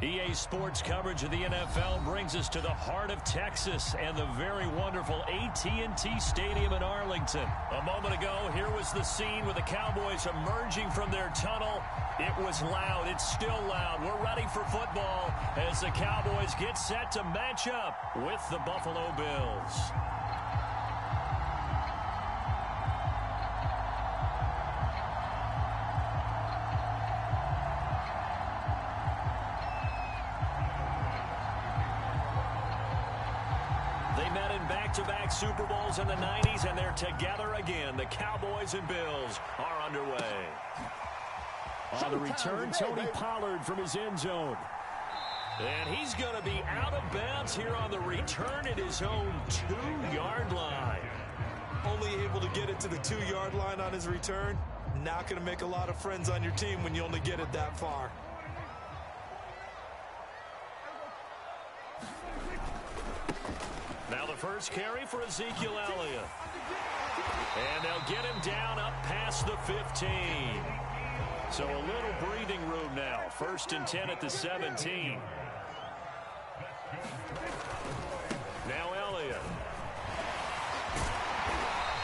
EA Sports coverage of the NFL brings us to the heart of Texas and the very wonderful AT&T Stadium in Arlington. A moment ago, here was the scene with the Cowboys emerging from their tunnel. It was loud. It's still loud. We're ready for football as the Cowboys get set to match up with the Buffalo Bills. Back-to-back Super Bowls in the 90s, and they're together again. The Cowboys and Bills are underway. On the return, Tony Pollard from his end zone. And he's going to be out of bounds here on the return at his own 2-yard line. Only able to get it to the 2-yard line on his return. Not going to make a lot of friends on your team when you only get it that far. Now the first carry for Ezekiel Elliott. And they'll get him down up past the 15. So a little breathing room now. 1st and 10 at the 17. Now Elliott.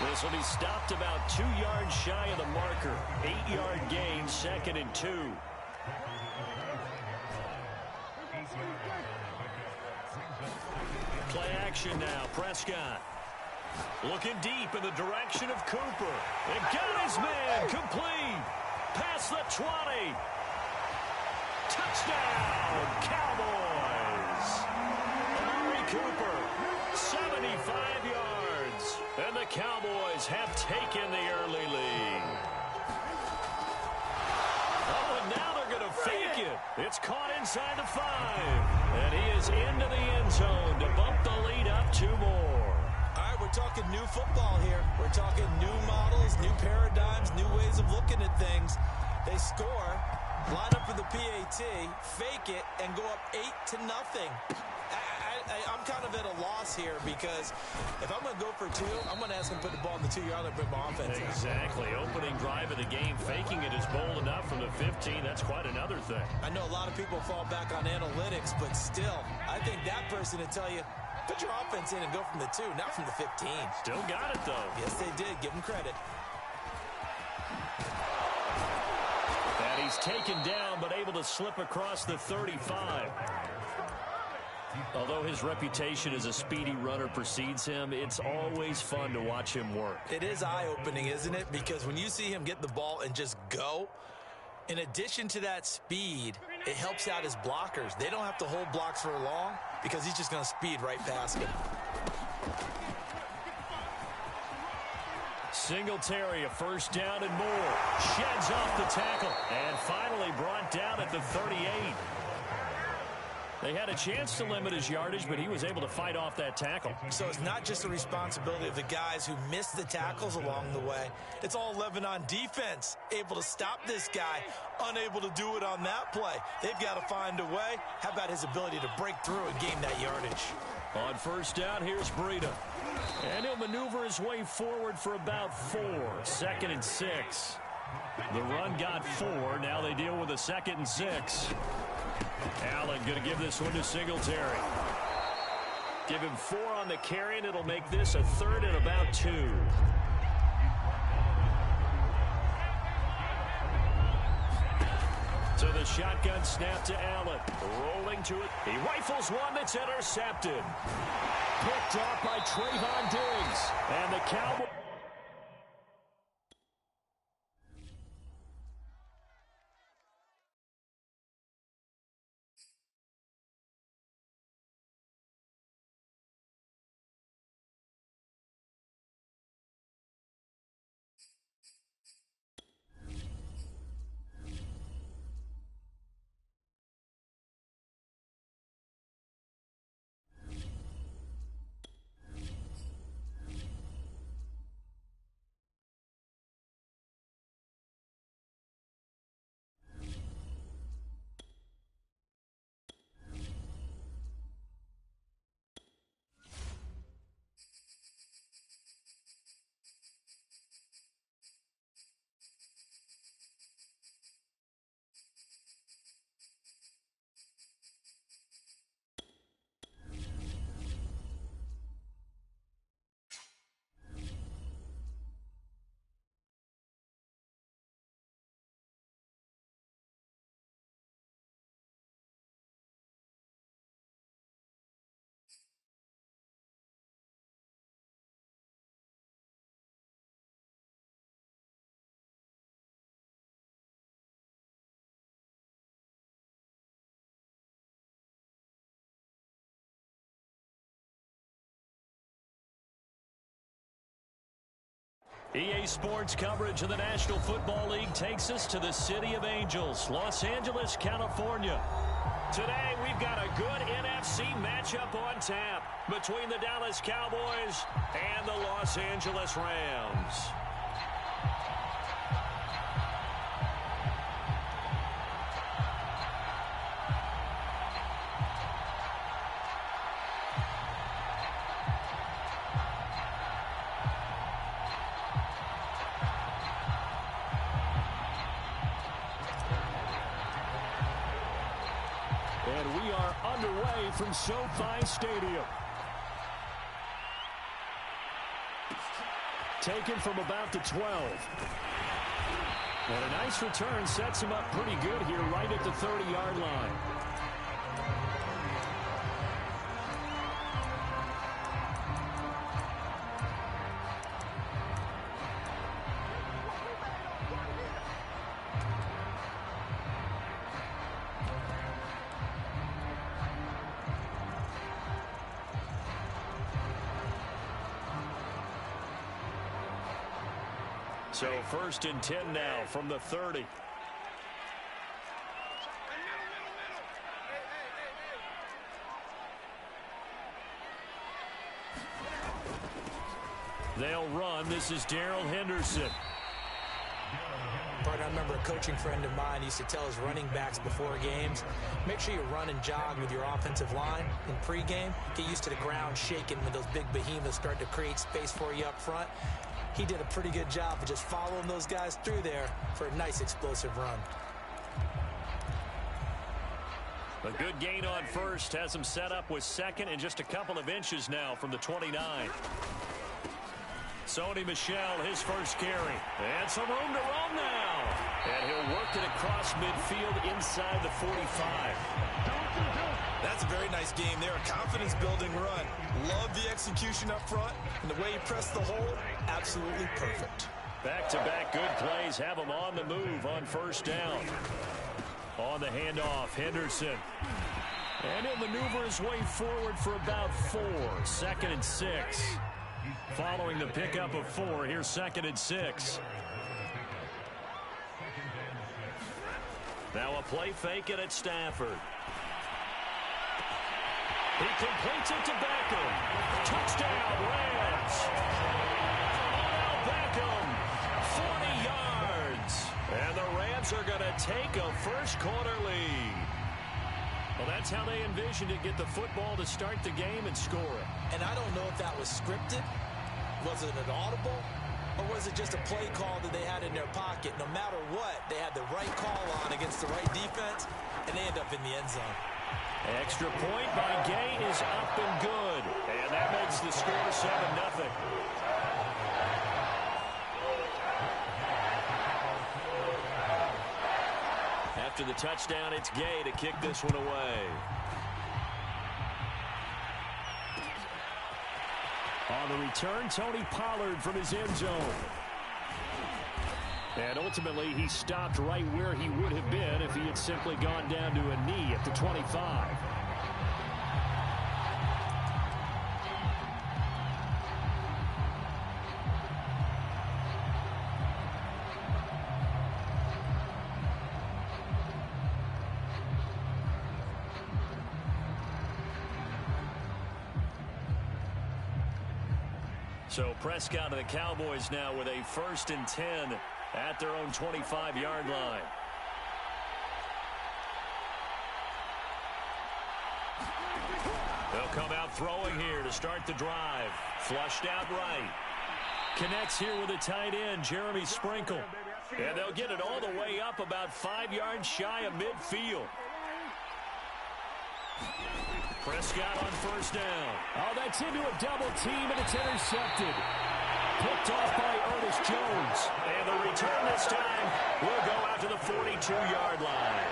This will be stopped about 2 yards shy of the marker. 8-yard gain, 2nd and 2. Play action now. Prescott looking deep in the direction of Cooper. And got his man complete. Past the 20. Touchdown, Cowboys. Amari Cooper, 75 yards. And the Cowboys have taken the early lead. Oh, and now they're going to fake it. It's caught inside the 5. And he is into the end zone to bump the lead up 2 more. All right, we're talking new football here. We're talking new models, new paradigms, new ways of looking at things. They score, line up for the PAT, fake it, and go up 8-0. I'm kind of at a loss here because if I'm going to go for 2, I'm going to ask him to put the ball in the 2-yard line and bring my offense. Exactly. Opening drive of the game, faking it is bold enough from the 15. That's quite another thing. I know a lot of people fall back on analytics, but still, I think that person would tell you, put your offense in and go from the 2, not from the 15. Still got it, though. Yes, they did. Give them credit. And he's taken down, but able to slip across the 35. Although his reputation as a speedy runner precedes him, it's always fun to watch him work. It is eye-opening, isn't it? Because when you see him get the ball and just go, in addition to that speed, it helps out his blockers. They don't have to hold blocks for long because he's just going to speed right past him. Singletary, a 1st down and more. Sheds off the tackle and finally brought down at the 38. They had a chance to limit his yardage, but he was able to fight off that tackle. So it's not just the responsibility of the guys who missed the tackles along the way. It's all 11 on defense, able to stop this guy, unable to do it on that play. They've got to find a way. How about his ability to break through and gain that yardage? On 1st down, here's Breida. And he'll maneuver his way forward for about 4. 2nd and 6. The run got 4. Now they deal with a 2nd and 6. Allen going to give this one to Singletary. Give him 4 on the carry, and it'll make this a 3rd and about 2. To the shotgun snap to Allen. Rolling to it. He rifles one that's intercepted. Picked off by Trayvon Diggs. And the Cowboys. EA Sports coverage of the National Football League takes us to the City of Angels, Los Angeles, California. Today, we've got a good NFC matchup on tap between the Dallas Cowboys and the Los Angeles Rams. And we are underway from SoFi Stadium. Taken from about the 12. And a nice return sets him up pretty good here right at the 30-yard line. So 1st and 10 now from the 30. They'll run. This is Darrell Henderson. I remember a coaching friend of mine used to tell his running backs before games, make sure you run and jog with your offensive line in pregame. Get used to the ground shaking when those big behemoths start to create space for you up front. He did a pretty good job of just following those guys through there for a nice explosive run. A good gain on first has him set up with second and just a couple of inches now from the 29. Sony Michel, his first carry. And some room to run now. And he'll work it across midfield inside the 45. That's a very nice game there. A confidence-building run. Love the execution up front. And the way he pressed the hole, absolutely perfect. Back-to-back good plays have him on the move on first down. On the handoff, Henderson. And he'll maneuver his way forward for about 4. 2nd and 6. Following the pickup of 4, here's 2nd and 6. Now a play fake it at Stafford. He completes it to Beckham. Touchdown, Rams. Odell Beckham, 40 yards. And the Rams are going to take a first-quarter lead. Well, that's how they envisioned it, get the football to start the game and score it. And I don't know if that was scripted. Was it an audible? Or was it just a play call that they had in their pocket? No matter what, they had the right call on against the right defense, and they end up in the end zone. Extra point by Gay is up and good. And that makes the score 7-0. After the touchdown, it's Gay to kick this one away. On the return, Tony Pollard from his end zone. And ultimately, he stopped right where he would have been if he had simply gone down to a knee at the 25. So Prescott and the Cowboys now with a 1st and 10 at their own 25-yard line. They'll come out throwing here to start the drive. Flushed out right. Connects here with a tight end, Jeremy Sprinkle. And they'll get it all the way up about 5 yards shy of midfield. Prescott on first down. Oh, that's into a double team, and it's intercepted. Picked off by Ernest Jones. And the return this time will go out to the 42-yard line.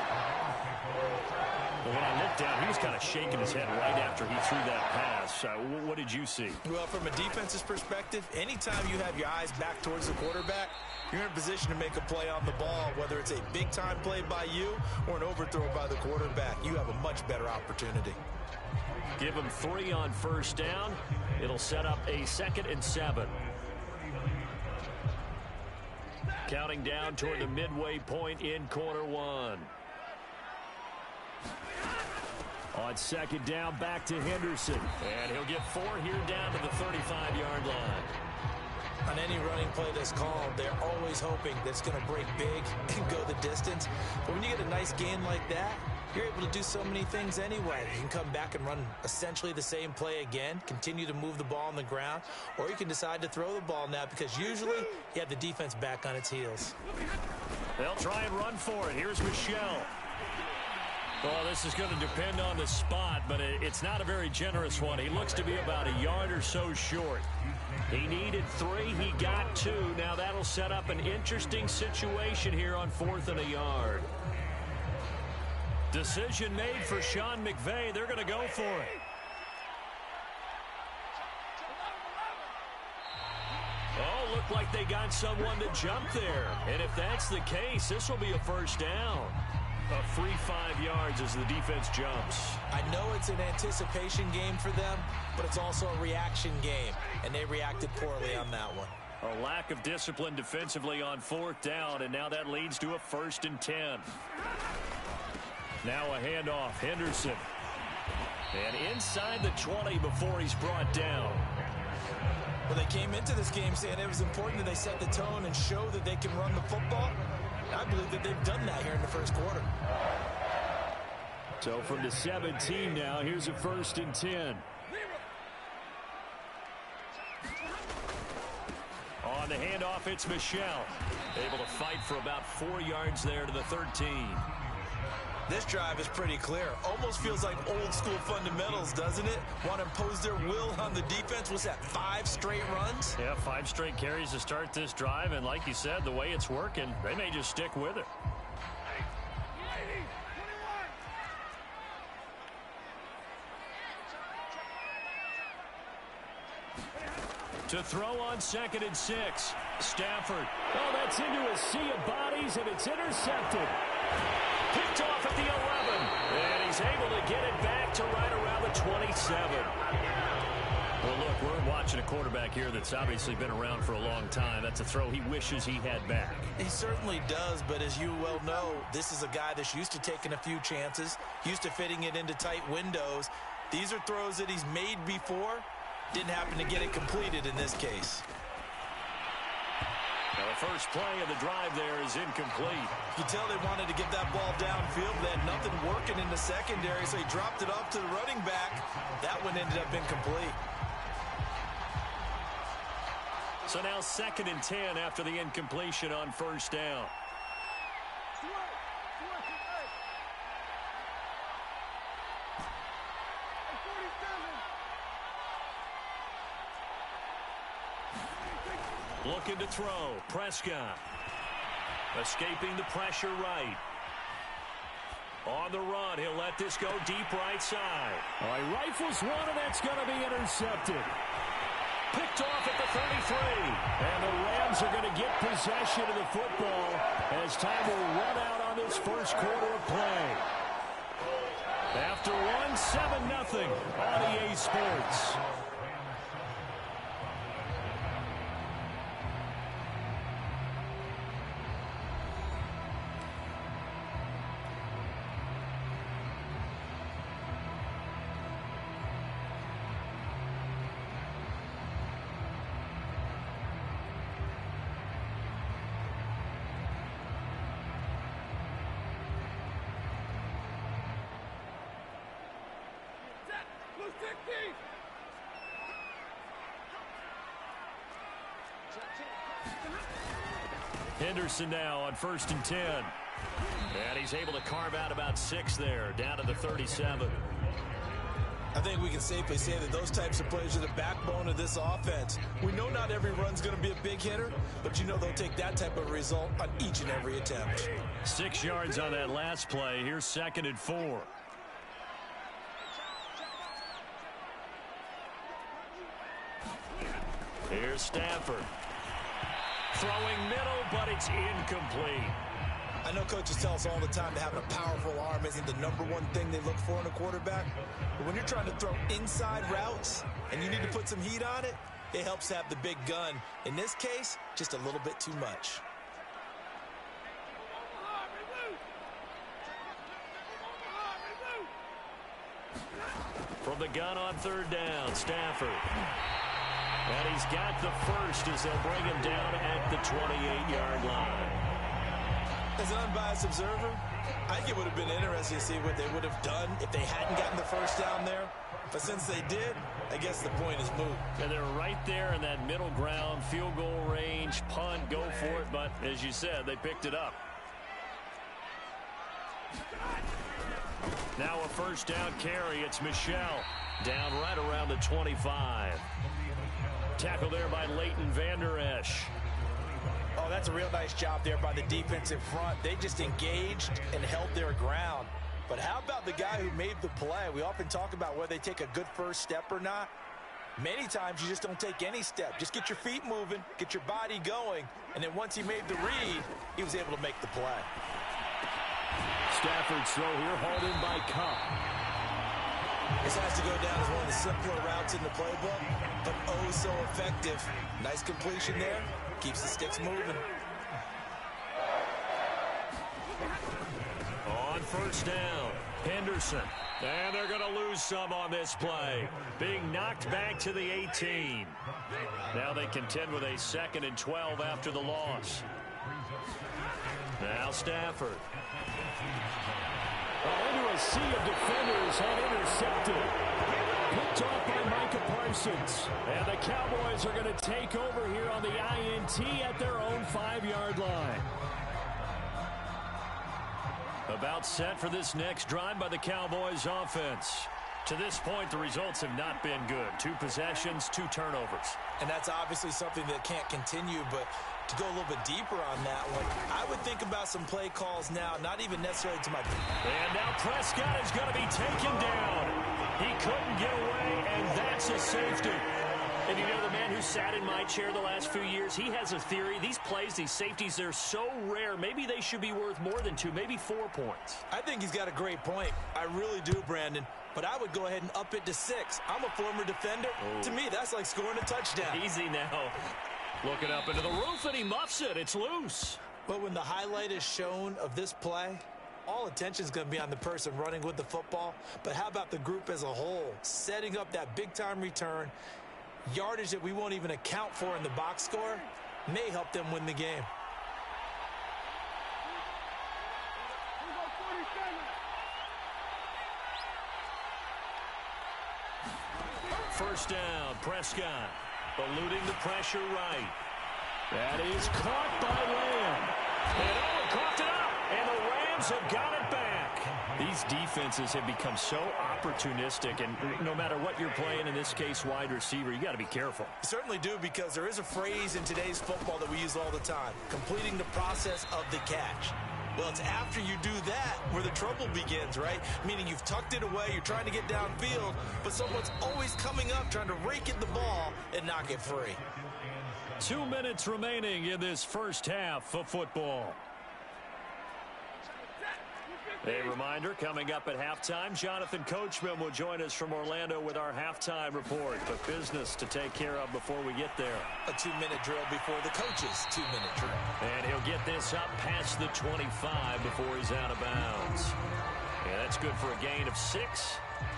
Well, when I looked down, he was kind of shaking his head right after he threw that pass. What did you see? Well, from a defense's perspective, anytime you have your eyes back towards the quarterback, you're in a position to make a play on the ball, whether it's a big-time play by you or an overthrow by the quarterback. You have a much better opportunity. Give him 3 on first down. It'll set up a 2nd and 7. counting down toward the midway point in quarter one. On second down, back to Henderson. And he'll get 4 here down to the 35-yard line. On any running play that's called, they're always hoping that it's going to break big and go the distance. But when you get a nice gain like that, you're able to do so many things anyway. You can come back and run essentially the same play again, continue to move the ball on the ground, or you can decide to throw the ball now because usually you have the defense back on its heels. They'll try and run for it. Here's Michel. Well, this is going to depend on the spot, but it's not a very generous one. He looks to be about a yard or so short. He needed 3. He got 2. Now that'll set up an interesting situation here on 4th and a yard. Decision made for Sean McVay. They're going to go for it. Oh, looked like they got someone to jump there. And if that's the case, this will be a first down. A free 5 yards as the defense jumps. I know it's an anticipation game for them, but it's also a reaction game, and they reacted poorly on that one. A lack of discipline defensively on 4th down, and now that leads to a 1st and 10. Now a handoff, Henderson. And inside the 20 before he's brought down. Well, they came into this game saying it was important that they set the tone and show that they can run the football. I believe that they've done that here in the first quarter. So from the 17 now, here's a 1st and 10. On the handoff, it's Michel. Able to fight for about 4 yards there to the 13. This drive is pretty clear. Almost feels like old school fundamentals, doesn't it? Want to impose their will on the defense. What's that, 5 straight runs? Yeah, 5 straight carries to start this drive. And like you said, the way it's working, they may just stick with it. To throw on 2nd and 6. Stafford. Oh, that's into a sea of bodies, and it's intercepted. Picked off at the 11. And he's able to get it back to right around the 27. Well, look, we're watching a quarterback here that's obviously been around for a long time. That's a throw he wishes he had back. He certainly does, but as you well know, this is a guy that's used to taking a few chances, used to fitting it into tight windows. These are throws that he's made before. Didn't happen to get it completed in this case. Now the first play of the drive there is incomplete. You can tell they wanted to get that ball downfield, but they had nothing working in the secondary, so he dropped it off to the running back. That one ended up incomplete. So now 2nd and 10 after the incompletion on 1st down. Looking to throw. Prescott. Escaping the pressure right. On the run. He'll let this go deep right side. Oh, he rifles one, and that's going to be intercepted. Picked off at the 33. And the Rams are going to get possession of the football as time will run out on this first quarter of play. After one, 7-0 on EA Sports. Henderson now on 1st and 10. And he's able to carve out about 6 there, down to the 37. I think we can safely say that those types of plays are the backbone of this offense. We know not every run's going to be a big hitter, but you know they'll take that type of result on each and every attempt. 6 yards on that last play. Here's 2nd and 4. Here's Stafford. Throwing middle, but it's incomplete. I know coaches tell us all the time that having a powerful arm isn't the #1 thing they look for in a quarterback. But when you're trying to throw inside routes and you need to put some heat on it, it helps have the big gun. In this case, just a little bit too much. From the gun on third down, Stafford. And he's got the first as they'll bring him down at the 28-yard line. As an unbiased observer, I think it would have been interesting to see what they would have done if they hadn't gotten the first down there. But since they did, I guess the point is moot. And they're right there in that middle ground, field goal range, punt, go for it. But as you said, they picked it up. Now a first down carry. It's Michel down right around the 25. Tackle there by Leighton Vander Esch. Oh, that's a real nice job there by the defensive front. They just engaged and held their ground. But how about the guy who made the play? We often talk about whether they take a good first step or not. Many times you just don't take any step. Just get your feet moving, get your body going, and then once he made the read, he was able to make the play. Stafford's throw here, hauled in by Cup. This has to go down as one of the simpler routes in the playbook, but oh so effective. Nice completion there. Keeps the sticks moving. On first down, Henderson. And they're going to lose some on this play. Being knocked back to the 18. Now they contend with a 2nd and 12 after the loss. Now Stafford. Into a sea of defenders and intercepted. Picked off by Micah Parsons. And the Cowboys are going to take over here on the INT at their own 5-yard line. About set for this next drive by the Cowboys offense. To this point, the results have not been good. 2 possessions, 2 turnovers. And that's obviously something that can't continue, but to go a little bit deeper on that one, I would think about some play calls now, not even necessarily to my... And now Prescott is going to be taken down. He couldn't get away, and that's a safety. And you know, the man who sat in my chair the last few years, he has a theory. These plays, these safeties, they're so rare. Maybe they should be worth more than 2, maybe 4 points. I think he's got a great point. I really do, Brandon. But I would go ahead and up it to 6. I'm a former defender. Oh. To me, that's like scoring a touchdown. Easy now. Looking up into the roof, and he muffs it. It's loose. But when the highlight is shown of this play, all attention is going to be on the person running with the football. But how about the group as a whole? Setting up that big-time return, yardage that we won't even account for in the box score, may help them win the game. First down, Prescott. Eluding the pressure right. That is caught by Lamb. And Owen coughed it up. And the Rams have got it back. These defenses have become so opportunistic. And no matter what you're playing, in this case, wide receiver, you got to be careful. You certainly do, because there is a phrase in today's football that we use all the time. Completing the process of the catch. Well, it's after you do that where the trouble begins, right? Meaning you've tucked it away, you're trying to get downfield, but someone's always coming up trying to rake at the ball and knock it free. 2 minutes remaining in this first half of football. A reminder, coming up at halftime, Jonathan Coachman will join us from Orlando with our halftime report. But business to take care of before we get there. A 2-minute drill before the coach's 2-minute drill. And he'll get this up past the 25 before he's out of bounds. And that's good for a gain of 6.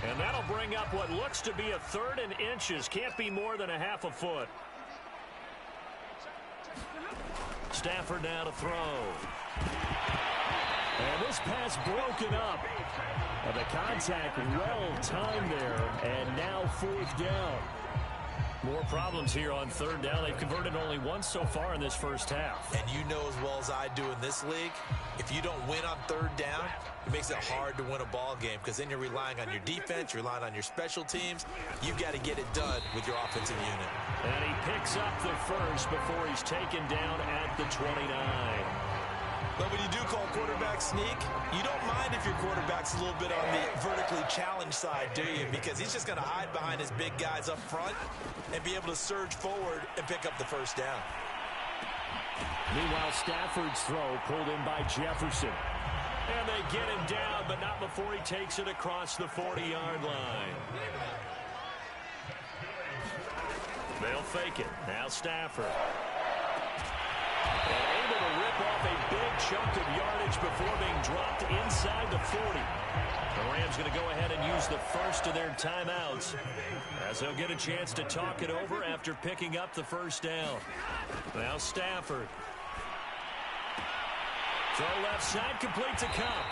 And that'll bring up what looks to be a 3rd and inches. Can't be more than a half a foot. Stafford now to throw. And this pass broken up. And the contact well timed there. And now 4th down. More problems here on 3rd down. They've converted only once so far in this first half. And you know as well as I do in this league, if you don't win on 3rd down, it makes it hard to win a ball game, because then you're relying on your defense, you're relying on your special teams. You've got to get it done with your offensive unit. And he picks up the first before he's taken down at the 29. But when you do call quarterback sneak, you don't mind if your quarterback's a little bit on the vertically challenged side, do you? Because he's just going to hide behind his big guys up front and be able to surge forward and pick up the first down. Meanwhile, Stafford's throw pulled in by Jefferson. And they get him down, but not before he takes it across the 40-yard line. They'll fake it. Now Stafford. And able to rip off a big chunk of yardage before being dropped inside inside the 40. The Rams going to go ahead and use the first of their timeouts as they'll get a chance to talk it over after picking up the first down. Now Stafford. Throw left side, complete to Cup.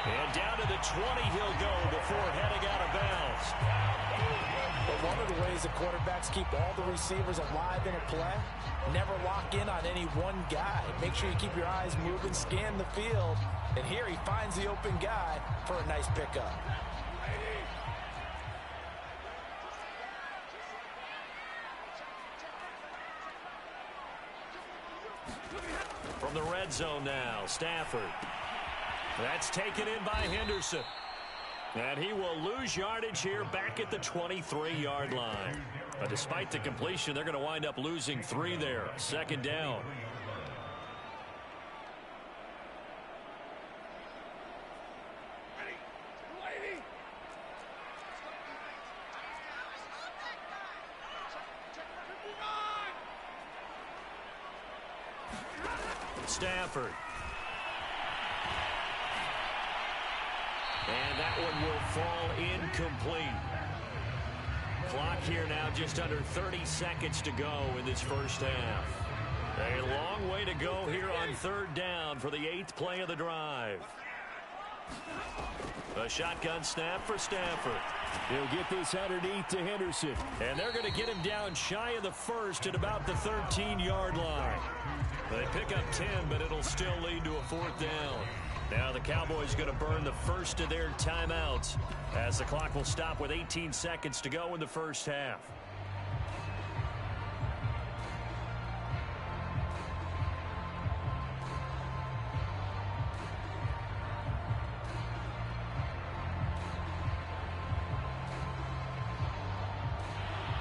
And down to the 20 he'll go before heading out of bounds. But one of the ways the quarterbacks keep all the receivers alive in a play, never lock in on any one guy. Make sure you keep your eyes moving, scan the field. And here he finds the open guy for a nice pickup. From the red zone now, Stafford. That's taken in by Henderson. And he will lose yardage here back at the 23-yard line. But despite the completion, they're going to wind up losing 3 there. Second down. Stafford. And that one will fall incomplete. Clock here now just under 30 seconds to go in this first half. A long way to go here on third down for the 8th play of the drive. A shotgun snap for Stafford. He'll get this underneath to Henderson. And they're going to get him down shy of the first at about the 13-yard line. They pick up 10, but it'll still lead to a 4th down. Now the Cowboys going to burn the first of their timeouts as the clock will stop with 18 seconds to go in the first half.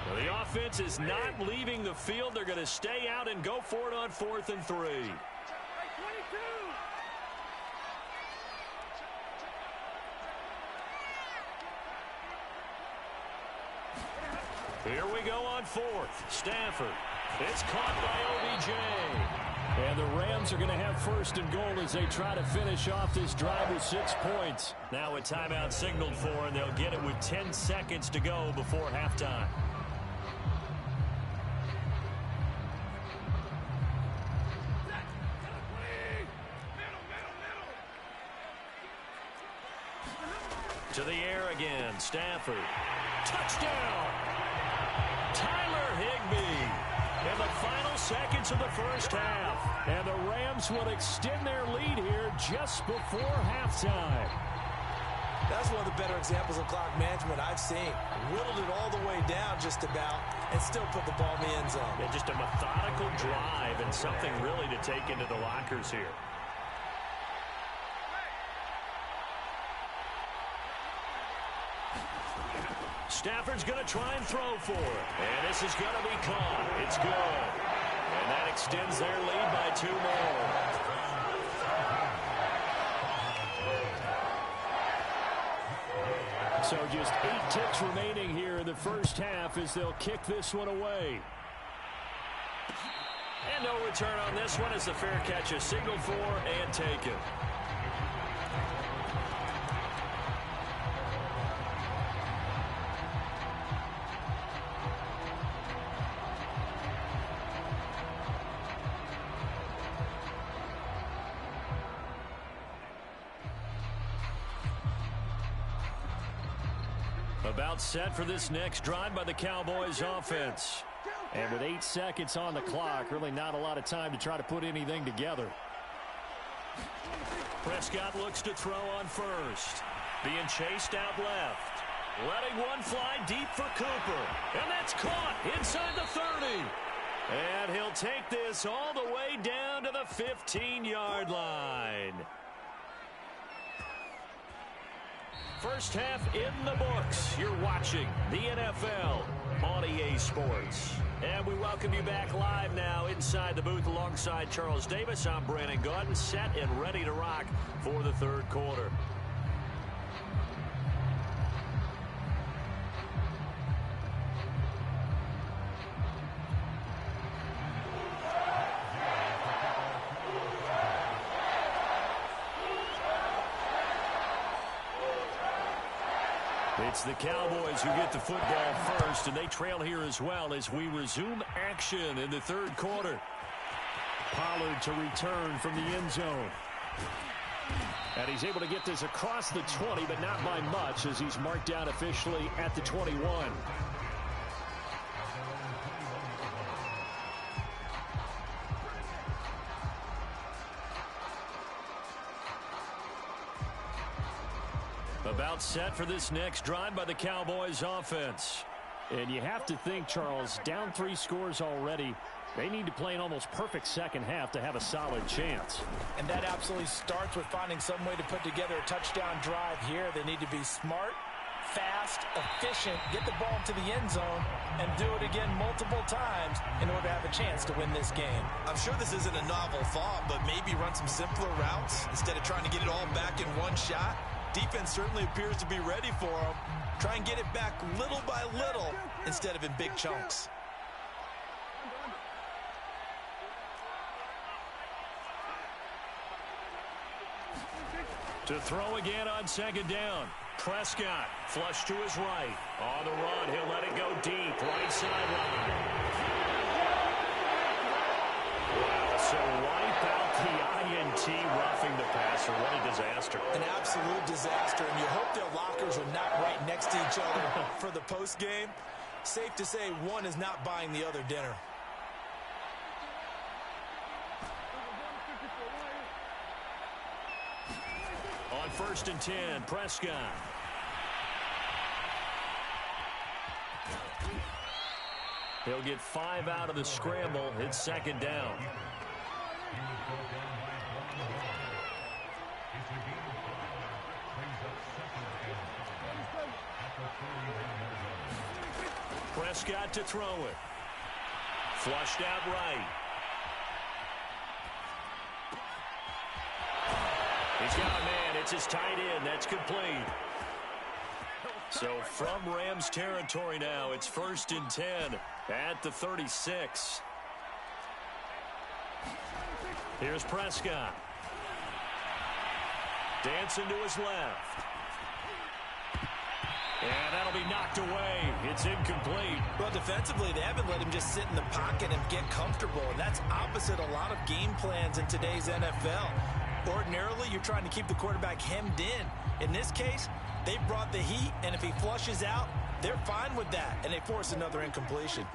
Well, the offense is not leaving the field. They're going to stay out and go for it on 4th and 3. Here we go on 4th. Stafford. It's caught by OBJ. And the Rams are going to have 1st and goal as they try to finish off this drive with 6 points. Now a timeout signaled for, and they'll get it with 10 seconds to go before halftime. To the air again. Stafford. Touchdown! Tyler Higbee in the final seconds of the first half. And the Rams will extend their lead here just before halftime. That's one of the better examples of clock management I've seen. Whittled it all the way down just about and still put the ball in the end zone. Yeah, just a methodical drive and something really to take into the lockers here. Stafford's going to try and throw for it. And this is going to be caught. It's good. And that extends their lead by 2 more. So just 8 ticks remaining here in the first half as they'll kick this one away. And no return on this one as the fair catch is signaled for and taken. About set for this next drive by the Cowboys offense. And with 8 seconds on the clock, really not a lot of time to try to put anything together. Prescott looks to throw on first. Being chased out left. Letting one fly deep for Cooper. And that's caught inside the 30. And he'll take this all the way down to the 15-yard line. First half in the books. You're watching the NFL on EA Sports. And we welcome you back live now inside the booth alongside Charles Davis. I'm Brandon Gaudin, set and ready to rock for the third quarter. It's the Cowboys who get the football first, and they trail here as well as we resume action in the third quarter. Pollard to return from the end zone. And he's able to get this across the 20, but not by much, as he's marked down officially at the 21. About set for this next drive by the Cowboys offense. And you have to think, Charles, down 3 scores already. They need to play an almost perfect second half to have a solid chance. And that absolutely starts with finding some way to put together a touchdown drive here. They need to be smart, fast, efficient, get the ball to the end zone, and do it again multiple times in order to have a chance to win this game. I'm sure this isn't a novel thought, but maybe run some simpler routes instead of trying to get it all back in one shot. Defense certainly appears to be ready for them. Try and get it back little by little instead of in big chunks. To throw again on second down. Prescott flush to his right. On the run, he'll let it go deep. Right sideline. Wow, so wipe out the INT, roughing the passer. What a disaster. An absolute disaster, and you hope their lockers are not right next to each other for the post game. Safe to say one is not buying the other dinner. On 1st and 10, Prescott. He'll get 5 out of the scramble. It's second down. Prescott to throw it. Flushed out right. He's got a man. It's his tight end. That's complete. So from Rams territory now, it's 1st and 10 at the 36. Here's Prescott. Dancing to his left. And that'll be knocked away. It's incomplete. Well, defensively, they haven't let him just sit in the pocket and get comfortable. And that's opposite a lot of game plans in today's NFL. Ordinarily, you're trying to keep the quarterback hemmed in. In this case, they brought the heat, and if he flushes out, they're fine with that, and they force another incompletion.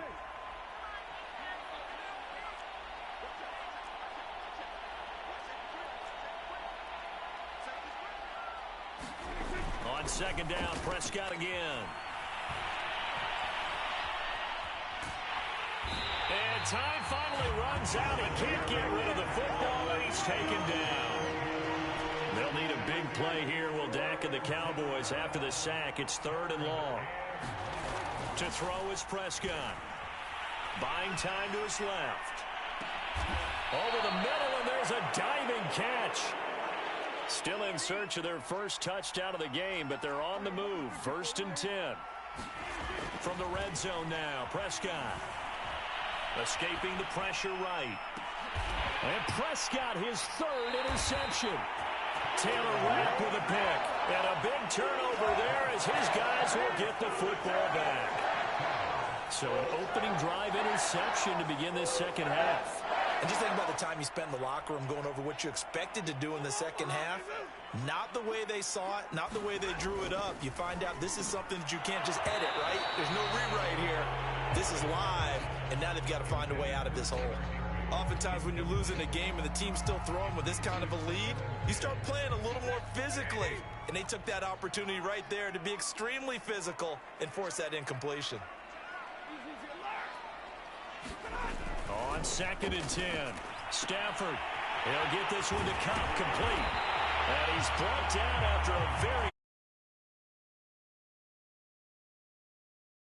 On second down, Prescott again. And time finally runs out. He can't get rid of the football, and he's taken down. They'll need a big play here. Will Dak and the Cowboys after the sack. It's 3rd and long. To throw is Prescott. Buying time to his left. Over the middle, and there's a diving catch. Still in search of their first touchdown of the game, but they're on the move. 1st and 10. From the red zone now, Prescott. Escaping the pressure right. And Prescott, his 3rd interception. Taylor Rapp with a pick. And a big turnover there as his guys will get the football back. So an opening drive interception to begin this second half. And just think about the time you spent in the locker room going over what you expected to do in the second half. Not the way they saw it, not the way they drew it up. You find out this is something that you can't just edit, right? There's no rewrite here. This is live, and now they've got to find a way out of this hole. Oftentimes when you're losing a game and the team's still throwing with this kind of a lead, you start playing a little more physically. And they took that opportunity right there to be extremely physical and force that incompletion. On 2nd and 10, Stafford. He'll get this one to Cup complete. And he's brought down after a